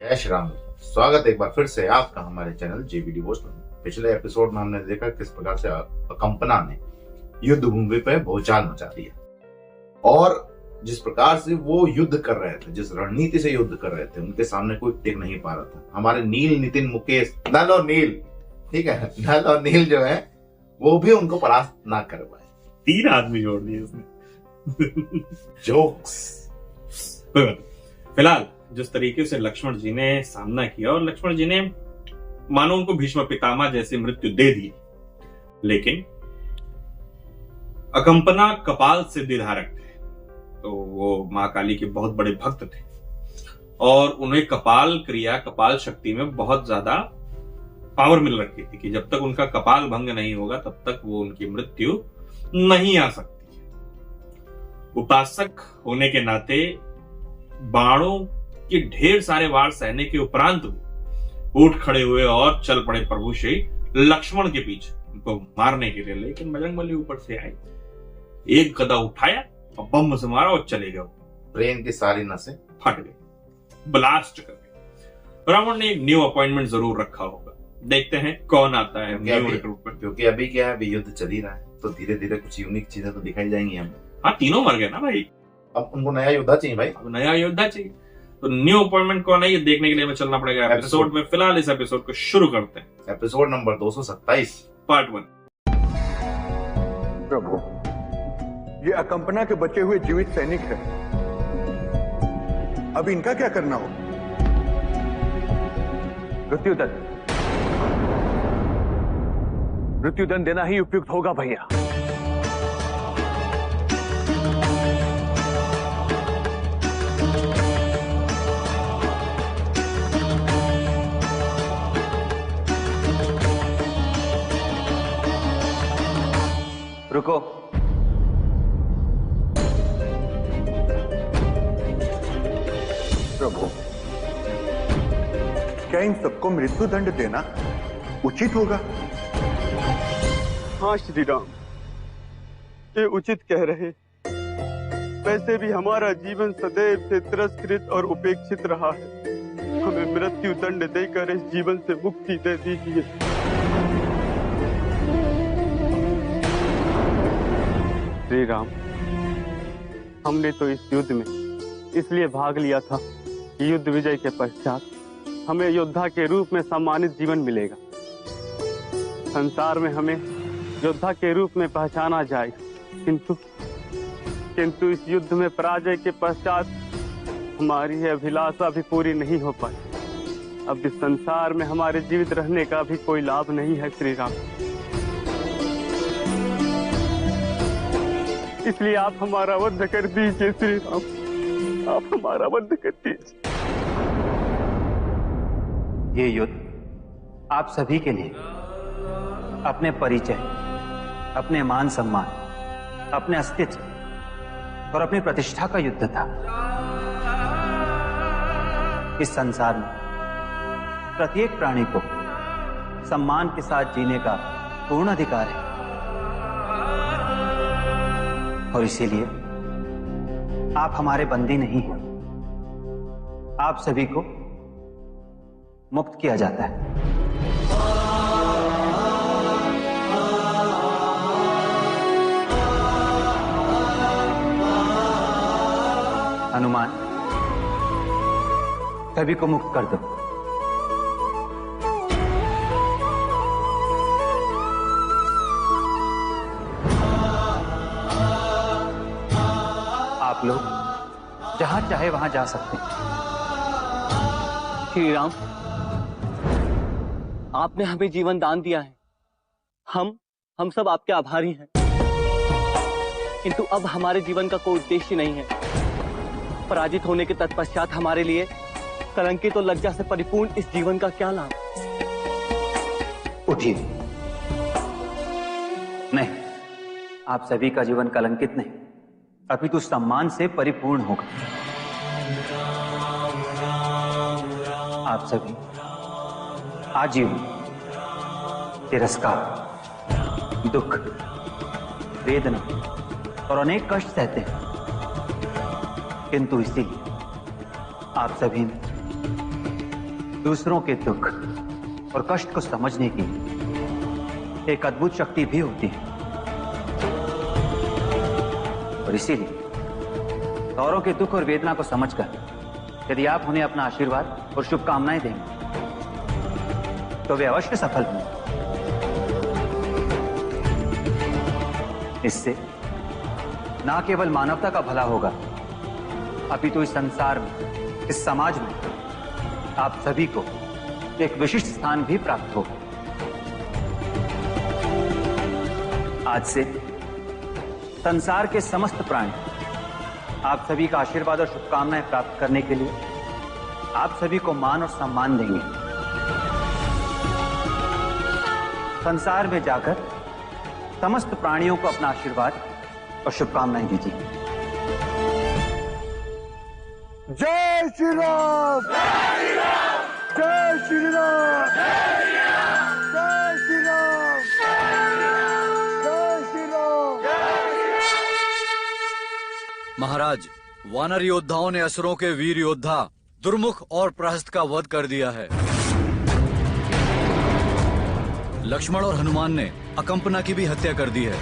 जय श्री राम। स्वागत है एक बार फिर से आपका हमारे चैनल जेबी डिवोशनल में। पिछले एपिसोड में हमने देखा किस प्रकार से अकंपना ने युद्ध भूमि पे भूचाल मचा दिया और जिस प्रकार से वो युद्ध कर रहे थे, जिस रणनीति से युद्ध कर रहे थे, उनके सामने कोई टिक नहीं पा रहा था। हमारे नील, नितिन, मुकेश, नल और नील, ठीक है, नल और नील जो है वो भी उनको परास्त ना कर पाए। 3 आदमी जोड़ दिए उसने। जोक्स। फिलहाल जिस तरीके से लक्ष्मण जी ने सामना किया और लक्ष्मण जी ने मानो उनको भीष्म पितामह जैसी मृत्यु दे दी, लेकिन अकंपना कपाल सिद्धिधारक थे, तो वो मां काली के बहुत बड़े भक्त थे और उन्हें कपाल क्रिया, कपाल शक्ति में बहुत ज्यादा पावर मिल रखी थी कि जब तक उनका कपाल भंग नहीं होगा तब तक वो उनकी मृत्यु नहीं आ सकती। उपासक होने के नाते बाणों के ढेर सारे वार सहने के उपरांत उठ खड़े हुए और चल पड़े प्रभु श्री लक्ष्मण के पीछे उनको मारने के लिए। लेकिन बजरंगबली ऊपर से आए, एक गदा उठाया और बम से मारा और चले गए। ब्रेन की सारी नसें फट गए, ब्लास्ट कर गए। रावण ने एक न्यू अपॉइंटमेंट जरूर रखा होगा, देखते हैं कौन आता है न्यू रिक्रूटमेंट। क्योंकि अभी क्या है, अभी युद्ध चल ही रहा है, तो धीरे धीरे कुछ यूनिक चीजें तो दिखाई जाएंगी हमें। हाँ, तीनों मर गए ना भाई, अब उनको नया योद्धा चाहिए भाई, अब नया योद्धा चाहिए। तो न्यू अपॉइंटमेंट कौन है ये देखने के लिए हमें चलना पड़ेगा एपिसोड में। फिलहाल इस एपिसोड को शुरू करते हैं। Episode number 227 part 1। प्रभु, ये अकंपना के बचे हुए जीवित सैनिक हैं। अब इनका क्या करना हो? मृत्युदंड देना ही उपयुक्त होगा भैया। रुको, प्रभु, क्या इन सबको मृत्युदंड देना उचित होगा? हाँ श्री राम, ये उचित कह रहे। वैसे भी हमारा जीवन सदैव से तिरस्कृत और उपेक्षित रहा है। हमें मृत्यु दंड देकर इस जीवन से मुक्ति दे दीजिए। श्री राम, हमने तो इस युद्ध में इसलिए भाग लिया था कि युद्ध विजय के पश्चात हमें योद्धा के रूप में सम्मानित जीवन मिलेगा। संसार में हमें योद्धा के रूप में पहचाना जाए, किंतु इस युद्ध में पराजय के पश्चात हमारी यह अभिलाषा भी पूरी नहीं हो पाई। अब इस संसार में हमारे जीवित रहने का भी कोई लाभ नहीं है श्री राम। इसलिए आप हमारा वध कर दीजिए श्री राम, आप हमारा वध कर दीजिए। ये युद्ध आप सभी के लिए अपने परिचय, अपने मान सम्मान, अपने अस्तित्व और अपनी प्रतिष्ठा का युद्ध था। इस संसार में प्रत्येक प्राणी को सम्मान के साथ जीने का पूर्ण अधिकार है और इसीलिए आप हमारे बंदी नहीं हैं। आप सभी को मुक्त किया जाता है। हनुमान, सभी को मुक्त कर दो। आप लोग जहां चाहे वहां जा सकते हैं। श्री राम, आपने हमें जीवन दान दिया है। हम सब आपके आभारी हैं। किंतु अब हमारे जीवन का कोई उद्देश्य नहीं है। पराजित होने के तत्पश्चात हमारे लिए कलंकित और लज्जा से परिपूर्ण इस जीवन का क्या लाभ? उठिए। नहीं, आप सभी का जीवन कलंकित नहीं, अपितु सम्मान से परिपूर्ण होगा। आप सभी आजीवन तिरस्कार, दुख, वेदना और अनेक कष्ट सहते हैं, किंतु इसीलिए आप सभी ने दूसरों के दुख और कष्ट को समझने की एक अद्भुत शक्ति भी होती है। और इसीलिए औरों के दुख और वेदना को समझकर यदि आप उन्हें अपना आशीर्वाद और शुभकामनाएं देंगे तो वे अवश्य सफल होंगे। इससे न केवल मानवता का भला होगा, अपितु इस संसार में, इस समाज में आप सभी को एक विशिष्ट स्थान भी प्राप्त होगा। आज से संसार के समस्त प्राणी आप सभी का आशीर्वाद और शुभकामनाएं प्राप्त करने के लिए आप सभी को मान और सम्मान देंगे। संसार में जाकर समस्त प्राणियों को अपना आशीर्वाद और शुभकामनाएं दीजिए। जय श्री राम, जय श्री राम, जय श्री राम, जय श्री राम। महाराज, वानर योद्धाओं ने असुरों के वीर योद्धा दुर्मुख और प्रहस्त का वध कर दिया है। लक्ष्मण और हनुमान ने अकंपना की भी हत्या कर दी है।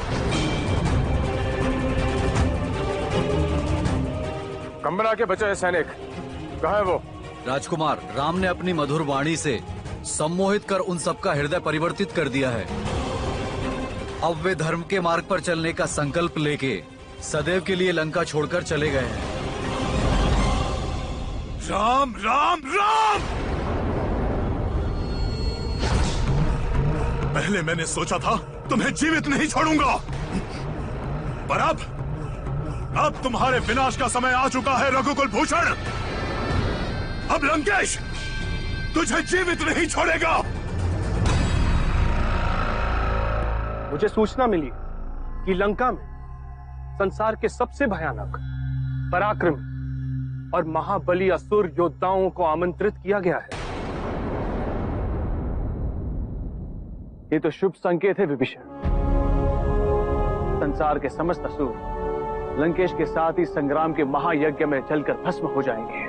कंबना के बचे सैनिक कहाँ है वो? राजकुमार, राम ने अपनी मधुर वाणी से सम्मोहित कर उन सबका हृदय परिवर्तित कर दिया है। अब वे धर्म के मार्ग पर चलने का संकल्प लेके सदैव के लिए लंका छोड़कर चले गए हैं। राम राम राम! पहले मैंने सोचा था तुम्हें जीवित नहीं छोड़ूंगा, पर अब तुम्हारे विनाश का समय आ चुका है रघुकुल भूषण। अब लंकेश तुझे जीवित नहीं छोड़ेगा। मुझे सूचना मिली कि लंका में संसार के सबसे भयानक, पराक्रमी और महाबली असुर योद्धाओं को आमंत्रित किया गया है। ये तो शुभ संकेत है विभीषण। संसार के समस्त असुर लंकेश के साथ ही संग्राम के महायज्ञ में जलकर भस्म हो जाएंगे।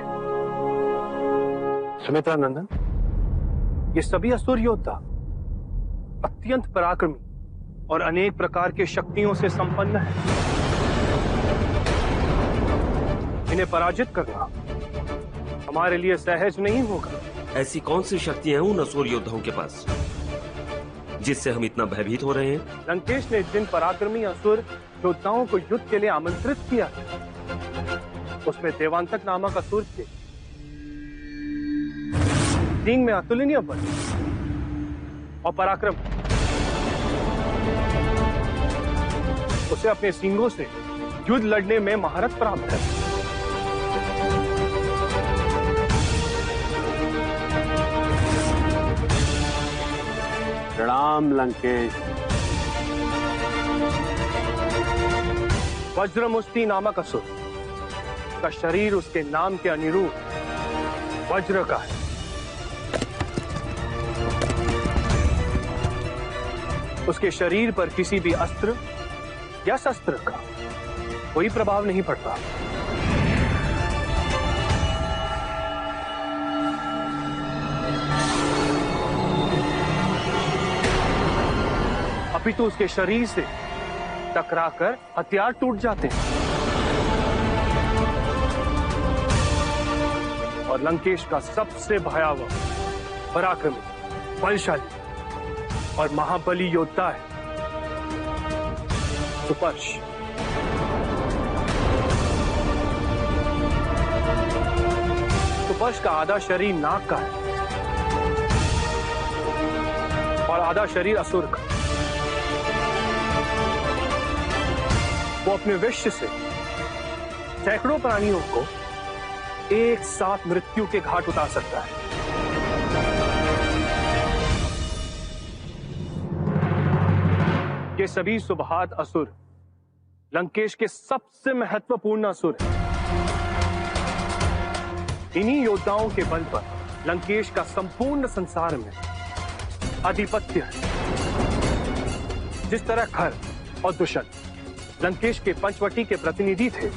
सुमित्रा नंदन, ये सभी असुर योद्धा अत्यंत पराक्रमी और अनेक प्रकार के शक्तियों से संपन्न है। इन्हें पराजित करना हमारे लिए सहज नहीं होगा। ऐसी कौन सी शक्तियां हैं उन असुर योद्धाओं के पास जिससे हम इतना भयभीत हो रहे हैं? लंकेश ने जिन पराक्रमी असुर योद्धाओं को युद्ध के लिए आमंत्रित किया, उसमें देवांतक नामक असुर थे। सिंह में अतुलनीय बल और पराक्रम, उसे अपने सिंगों से युद्ध लड़ने में महारत प्राप्त है। प्रणाम लंकेश। वज्रमुष्टि नामक असुर का शरीर उसके नाम के अनुरूप वज्र का है। उसके शरीर पर किसी भी अस्त्र या शस्त्र का कोई प्रभाव नहीं पड़ता। अपितु उसके शरीर से टकराकर हथियार टूट जाते हैं और लंकेश का सबसे भयावह, पराक्रमी, बलशाली और महाबली योद्धा है सुपर्श। सुपर्श का आधा शरीर नाग का है और आधा शरीर असुर का। वो अपने विष से सैकड़ों प्राणियों को एक साथ मृत्यु के घाट उतार सकता है। ये सभी सुबहात असुर लंकेश के सबसे महत्वपूर्ण असुर हैं। इन्हीं योद्धाओं के बल पर लंकेश का संपूर्ण संसार में आधिपत्य है। जिस तरह खर और दुष्यंत लंकेश के पंचवटी के प्रतिनिधि थे,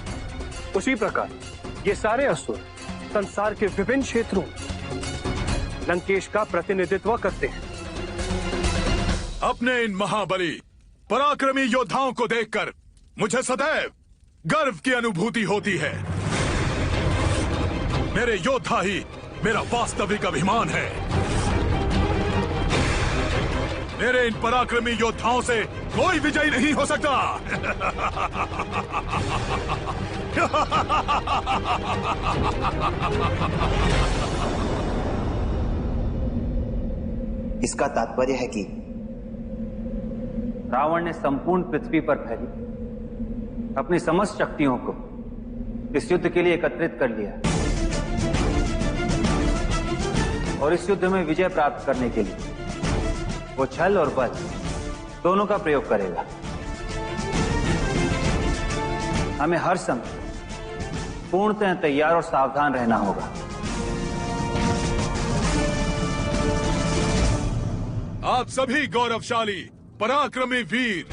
उसी प्रकार ये सारे असुर संसार के विभिन्न क्षेत्रों में लंकेश का प्रतिनिधित्व करते हैं। अपने इन महाबली पराक्रमी योद्धाओं को देखकर मुझे सदैव गर्व की अनुभूति होती है। मेरे योद्धा ही मेरा वास्तविक अभिमान है। मेरे इन पराक्रमी योद्धाओं से कोई विजयी नहीं हो सकता। इसका तात्पर्य है कि रावण ने संपूर्ण पृथ्वी पर फैली अपनी समस्त शक्तियों को इस युद्ध के लिए एकत्रित कर लिया और इस युद्ध में विजय प्राप्त करने के लिए वो छल और बल दोनों का प्रयोग करेगा। हमें हर समय पूर्णतः तैयार और सावधान रहना होगा। आप सभी गौरवशाली पराक्रमी वीर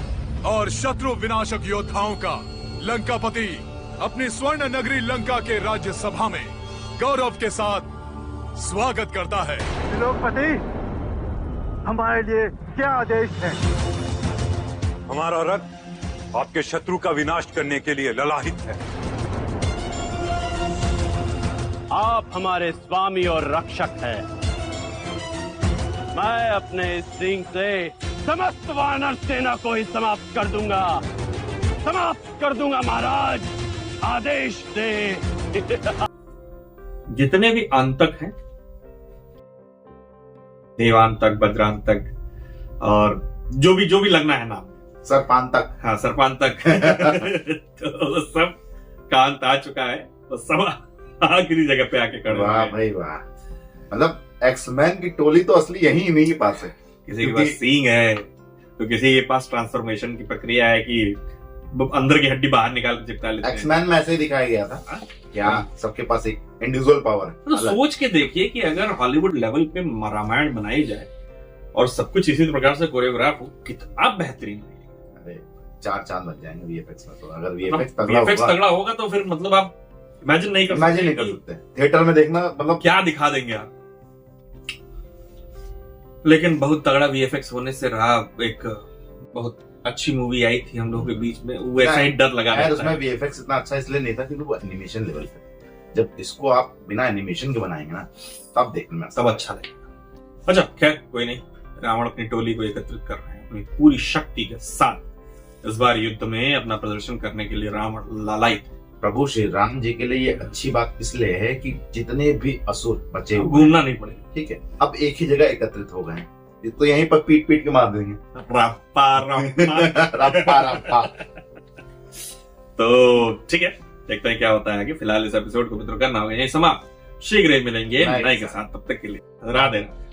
और शत्रु विनाशक योद्धाओं का लंकापति अपनी स्वर्ण नगरी लंका के राज्यसभा में गौरव के साथ स्वागत करता है। त्रिलोकपति, हमारे लिए क्या आदेश है? हमारा रथ आपके शत्रु का विनाश करने के लिए ललाहित है। आप हमारे स्वामी और रक्षक हैं। मैं अपने सिंह से समस्त वानर सेना को ही समाप्त कर दूंगा महाराज, आदेश दे। जितने भी अंतक हैं, देवांतक, वज्रांतक और जो भी लगना है नाम, सर्पांतक, हाँ सर्पांतक तो सब का अंत आ चुका है। तो सब आखिरी जगह पे आके खड़े। वाह भाई वाह, मतलब एक्समैन की टोली तो असली यही इन्हीं के पास है। किसी के पास सींग है तो किसी के पास ट्रांसफॉर्मेशन की प्रक्रिया है कि अंदर की हड्डी बाहर निकाल के चिपका लेते हैं। एक्समैन में ऐसे ही दिखाया गया था क्या सबके पास एक इंडिविजुअल पावर है। तो सोच के देखिए कि अगर हॉलीवुड लेवल पे रामायण बनाई जाए और सब कुछ इसी प्रकार से कोरियोग्राफ हो, कितना बेहतरीन। अरे 4 चांद लग जाएंगे वीएफएक्स में। तो अगर वीएफएक्स वीएफएक्स तगड़ा होगा तो फिर मतलब आप इमेजिन नहीं कर सकते। थिएटर में देखना मतलब क्या दिखा देंगे आप। लेकिन बहुत तगड़ा वीएफएक्स होने से रहा। एक बहुत अच्छी मूवी आई थी हम लोगों के बीच में, वो ऐसा ही डर लगा है। उसमें वीएफएक्स इतना अच्छा इसलिए नहीं था क्योंकि वो एनिमेशन लेवल पे। जब इसको आप बिना एनिमेशन के बनाएंगे ना तब देखने में तब अच्छा लगेगा। अच्छा खैर कोई नहीं, रावण अपनी टोली को एकत्रित कर रहे हैं अपनी पूरी शक्ति के साथ। इस बार युद्ध में अपना प्रदर्शन करने के लिए रावण लालायित। प्रभु श्री राम जी के लिए ये अच्छी बात इसलिए है कि जितने भी असुर बचे घूमना नहीं पड़ेगा। ठीक है, अब एक ही जगह एकत्रित हो गए, तो यहीं पर पीट के मार देंगे। रप्पा रप्पा रप्पा। तो ठीक है, देखते हैं क्या होता है आगे। फिलहाल इस एपिसोड को मित्रों करना होगा यही समाप्त। शीघ्र ही मिलेंगे नए के साथ, तब तक के लिए राधे राधे।